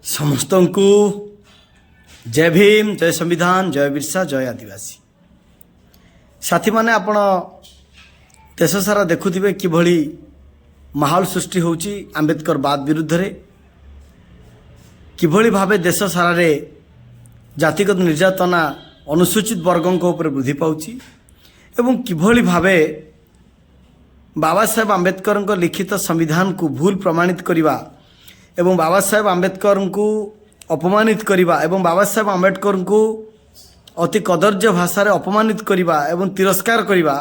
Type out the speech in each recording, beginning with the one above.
समस्त को जय भीम, जय संविधान, जय बिरसा, जय आदिवासी। साथी माने आपण देश सारा देखुथिबे किभଳି माहौल सृष्टि होउची आंबेडकर बाद विरुद्ध रे, किभଳି भावे देश सारा रे जातिगत निर्यातना अनुसूचित वर्गों ऊपर वृद्धि पाउची एवं किभଳି भावे बाबा साहेब आंबेडकर लिखित संविधान को भूल प्रमाणित करिवा एवं बाबा साहेब आंबेडकर को अपमानित करिवा एवं बाबा साहेब आंबेडकर को अति कदर्य भाषा रे अपमानित करिवा एवं तिरस्कार करिवा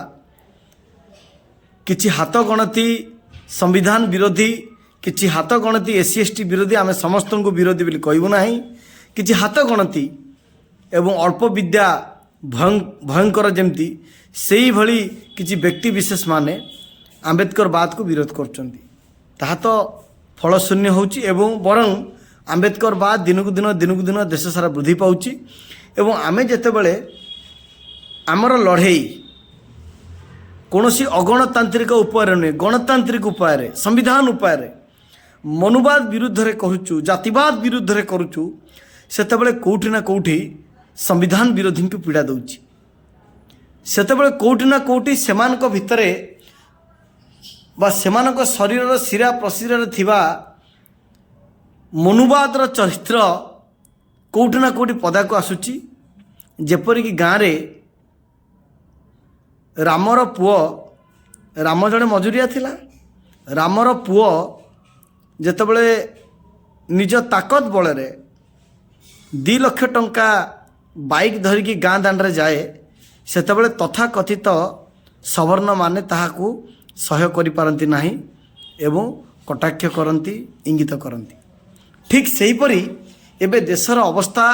किछि हाथ गणती संविधान विरोधी, किछि हाथ गणती एससी एसटी विरोधी, आम समस्त को विरोधी बोली कहबू नाही। किछि हाथ गणती एवं अल्प विद्या भयंकर जमती सेही भली किछि व्यक्ति विशेष माने आंबेडकर बाद को विरोध करचंती, ताहा तो फलशून्य होउची एवं बरं आंबेडकर बाद दिनकु दिन देश सारा वृद्धि पाउची एवं आमे जेतेबेले आमर लड़ाई कौनसी अगणतांत्रिक उपाय नुहे, गणतांत्रिक उपाय संविधान उपाय मनुवाद विरुद्ध रे करूचु, जातिवाद विरुद्ध रे करूचु, सेतेबेले कोठी ना कोठी संविधान विरोधी को पीड़ा दउची। सेतेबेले कोठी ना कोठी सेमानक भितरे बा सेमानक शरीर शिरा प्रशिरा थिबा मनुवादर चरित्र कोठी ना कोठी पदा को आसुची। जेपरिक गाँव रे रामर पुओ, राम जड़े मजुरिया थिला, रामर पुओ जेतेबेले निज ताकत बल 2 लाख टंका बाइक धरिकी गाँ दांडे जाए, सेतेबेले तथा कथित सवर्ण माने ताहाकू सहयोग करि पारंती नाही एवं कटाक्ष करती, इंगित करती। ठीक सेहीपरि एबे देशर अवस्था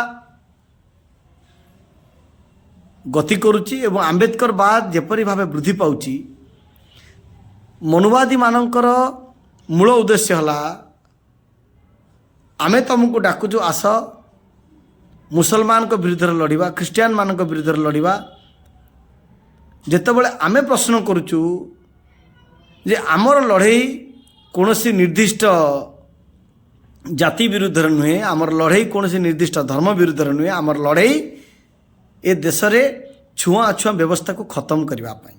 गति करुची एवं आंबेडकर बाद जेपरि भावे वृद्धि पाउची। मनुवादी मानकर मूल उद्देश्य हला आमे तुमको डाकुचु आस मुसलमान को विरुद्ध लड़िबा, ख्रिस्टियान मान को विरुद्ध लड़िबा। जेतेबेले आमे प्रश्न करुचु जे आमर लड़ाई कौनसी निर्दिष्ट जाति विरुद्ध नुहे, आमर लड़ाई कौनसी निर्दिष्ट धर्म विरुद्ध नुहे, आमर लड़ाई ए देश रे छुआ अछुआ व्यवस्था को खत्म करने,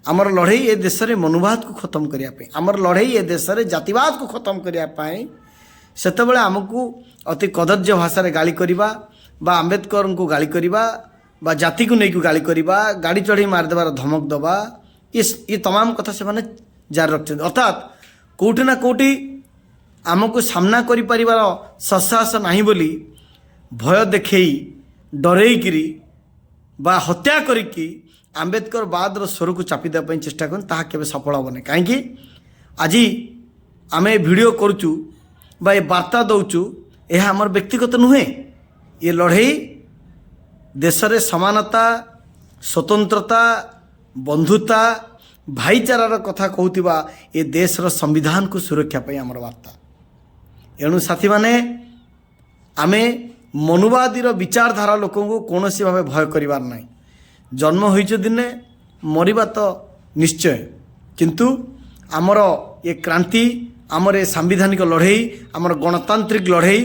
आमर लड़ाई ए देश रे मनुवाद को खत्म करने, आमर लड़ाई ए देश रे जातिवाद को खत्म करने। सेतेबेले आमको अति कदर्य भाषा रे गाली करिबा बा आंबेडकर को गाली करिबा बा जाति को नहीं गाली करिबा, गाड़ी चढ़ी मारदेबार धमक दबा, ये तमाम कथा से माने जारी रखते। अर्थात कोठी ना कोठी आमको सामना करि परिवार ससाहस नहीं बोली भय देखई डरेइकिरी बा हत्या करिकी आंबेडकर बाद स्वर को चापी देवाई चेष्टा कर, ताहा केबे सफल हेबनी। कहीं आज आम भिडियो करुचु बा ये वार्ता दौचु, यह आमर व्यक्तिगत नुहे, ये लड़ाई देश रे समानता, स्वतंत्रता, बंधुता, भाईचारार कथा कहूथिबा ये देशर संविधान को सुरक्षा पाई आमर वार्ता। एणु साथी माने आमे मनुवादीर विचारधारा लोकों को कौन सी भावे भय करिवार नहीं। जन्म होइछ दिने मरिबा तो निश्चय, किंतु आमर ये क्रांति, आमर ये सांविधानिक लड़ाई, आमर गणतांत्रिक लड़ाई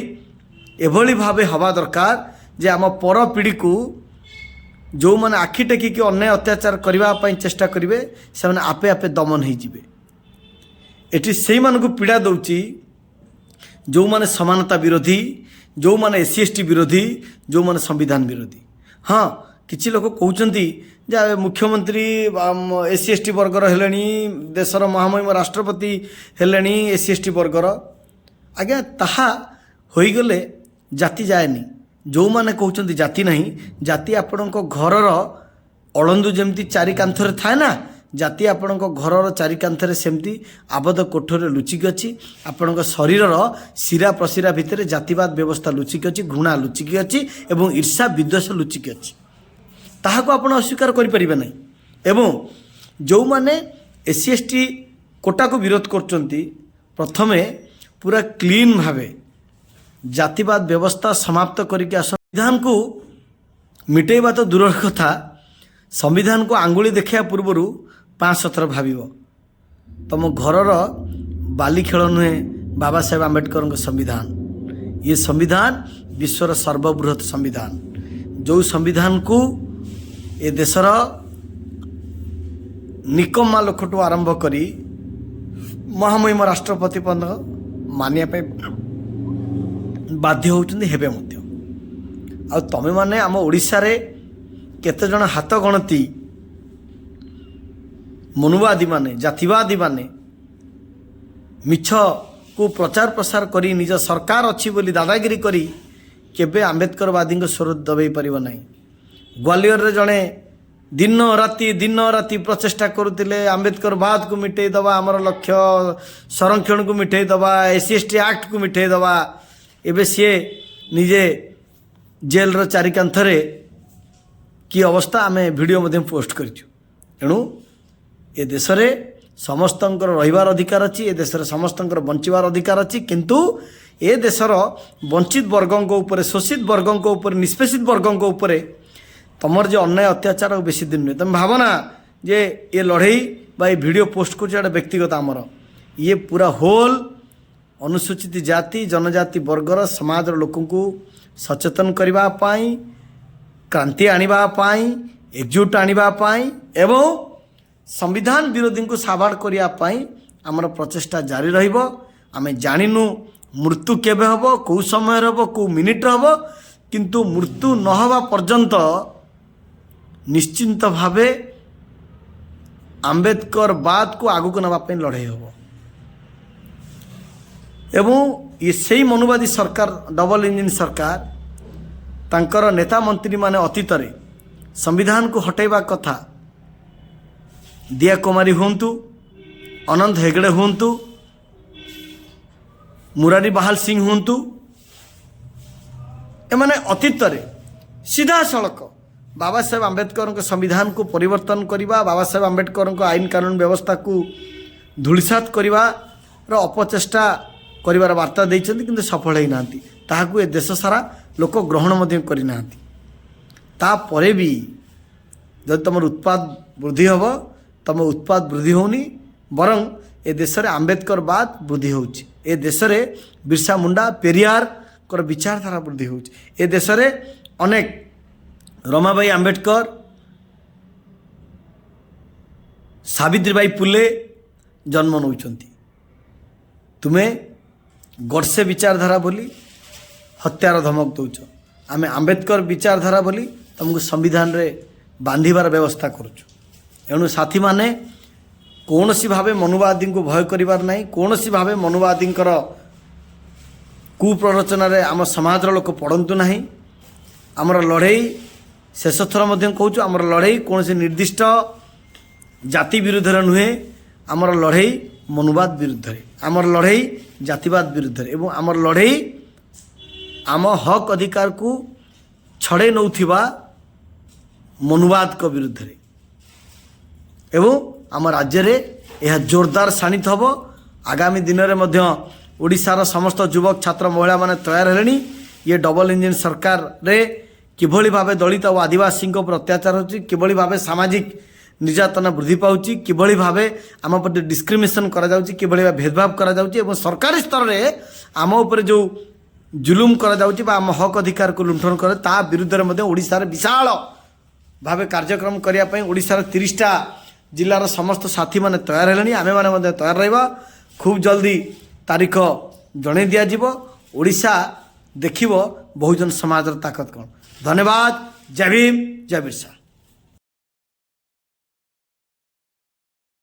एभली भावे हवा दरकार जे आम पर पीढ़ी को जो मैंने आखि टेकिकी अन्याय अत्याचार करने चेष्टा करेंगे से आपे आपे दमन हो जिवे। एटी से मानक पीड़ा दौची जो माने समानता विरोधी, जो माने एससी एसटी विरोधी, जो माने संविधान विरोधी। हाँ, किछि लोक कहउचंती जे मुख्यमंत्री एससी एसटी वर्गर हेलेनी, देशर महामहिम राष्ट्रपति हेलेनी एससी एसटी वर्गर। आज्ञा ताहा होइगले जाति जाएनी। जो माने कहउचंती जाति नहीं, जाति आपणको घरर अळंदु जेमती चारि कांथरे थाए ना, जाति आपणको घरर चारि कांथरे सेमती आबद्ध कोठरे लुचिक अछि। आपणको शरीरर शिरा प्रशिरा भितरे जातिवाद व्यवस्था लुचिक अछि, घृणा लुचिक अछि एवं ईर्षा विद्वेष लुचिक अछि। ताहाको आपण अस्वीकार करि परिबे नै। एवं जो माने एससी एसटी कोटा को विरोध करचंती, प्रथमे पूरा क्लीन भावे जातिवाद व्यवस्था समाप्त करके संविधान को मिटेबा तो दूर कथा, संविधान को आंगुली देखा पूर्वर 5 थर भाव तुम घरर बाली खेल नुहे बाबा साहेब आंबेडकर संविधान। ये संविधान विश्वर सर्वबृहत संविधान जो संविधान को ए देशर निकम्मा लोकठू आरंभ करी महामहिम राष्ट्रपति पद मानिया बाध्य होउछन्ति हेबे मध्य आ तमे माने आम ओडिशा रे केते जण हाथ गणती मनुवादी माने जातिवादी माने मिछ को प्रचार प्रसार करी निज सरकार अच्छी बोली दादागिरी करी केबे आंबेडकरवादी स्वर दबाई पारिब नाही। ग्वालियर रे जणे दिन राति प्रचेष्टा करुतिले आंबेडकरवाद को मिटई दबा आमर लक्ष्य संरक्षण को मिटई दबा SC/ST एक्ट को मिटई दबा एबे सी निजे जेल रो चारि कांथरे की अवस्था आमे वीडियो मध्यम पोस्ट करिछु। एणु ए देश रे समस्तंकर रहिबार अधिकार अच्छी ए देश रे समस्तंकर बंचिबार अधिकार अच्छी किंतु ए देशर वंचित वर्गों ऊपर शोषित वर्गों ऊपर निष्पेषित वर्गों ऊपर तमर जो अन्याय अत्याचार बेसी दिन नुहे तुम भावना जे ये लड़ई बा वीडियो पोस्ट कर व्यक्तिगत आमर ये पूरा होल अनुसूचित जाति जनजाति वर्गर समाज लोक को सचेतन करने क्रांति आने एकजुट आने एवं संविधान विरोधी को साबाड़ करने आमर प्रचेष्टा जारी रहिबो। आमे जानिनु मृत्यु केबे हबो कौ समय हबो कौ मिनिट हबो किंतु मृत्यु न हवा पर्यंत निश्चिंत भावे आंबेडकरवाद को आगु को नवाई लड़ाई हम एवं ये सही मनुवादी सरकार डबल इंजिन सरकार तांकर नेता मंत्री माने अतीत रे संविधान को हटेबा कथा दिया कुमारी हुंतु अनंत हेगड़े हुंतु मुरारी बहाल सिंह हुंतु एमाने अतीत रे सीधा सड़क बाबा साहेब आंबेडकर के संविधान को परिवर्तन करवा बाबा साहेब आंबेडकर को आईन कानून व्यवस्था को धूलिसात कर अपचेष्टा कर वार्ता देइछन्ति किंतु सफल होई नांती ताहाकू ए देश सारा लोक ग्रहण मध्य करि नांती। तापरे भी जब तुम उत्पाद वृद्धि हम तुम उत्पाद वृद्धि होनी बरं ए देश रे आंबेडकरवाद वृद्धि होउछि ए देश रे बिरसा मुंडा पेरियार कर विचारधारा वृद्धि होउछि ए देश रे अनेक रमाबाई आंबेडकर सावित्रीबाई फुले जन्म नौचंती तुम्हें गडसे विचारधारा बोली हत्यार धमक दौच आमे आंबेडकर विचारधारा बोली तुमको संविधान रे बांधिबार व्यवस्था करुचु। एणु साथी माने कौन सी भावे मनुवादी को भय करिबार नहीं कौन सी भावे मनुवादी कुप्ररचन आम समाज लोक पड़तु नहीं आमर लड़ई शेष थर मध्य कहूँ आमर लड़ई कौन से निर्दिष्ट जाति विरुद्ध नुहे आमर लड़ई मनुवाद विरुद्ध आमर लड़ई जातिवाद विरुद्ध एवं आमर लड़ई आम हक अधिकार को छड़े नौथिबा मनुवाद को विरुद्ध एवं आम राज्य रे यह जोरदार शाणित हम आगामी दिन में मध्य ओडिशार समस्त युवक छात्र महिला माने तैयार हेलेनी ये डबल इंजिन सरकार रे किभली भावे दलित और आदिवासी उपर अत्याचार होची किभली भावे सामाजिक निर्यातना वृद्धि पाउची किभली भावे आम प्रति डिस्क्रिमिनेशन करा जाउची किभली भावे भेदभाव करा जाउची एवं सरकारी स्तर रे आम उपर जो जुलुम करा जाउची बा आम हक अधिकार को लुंठन करे ता विरुद्ध रे मध्य ओडिशा रे विशाल भावे कार्यक्रम करिया पई ओडिशा रे 30टा जिलार समस्त साथी माने तैयार हेलेनी आमे माने मध्य तैयार रहिबा खूब जल्दी तारीख जणे दिया जिवो ओडिशा देखिबो बहुजन समाजर ताकत कोन। धन्यवाद। जय भीम जय बिरसा।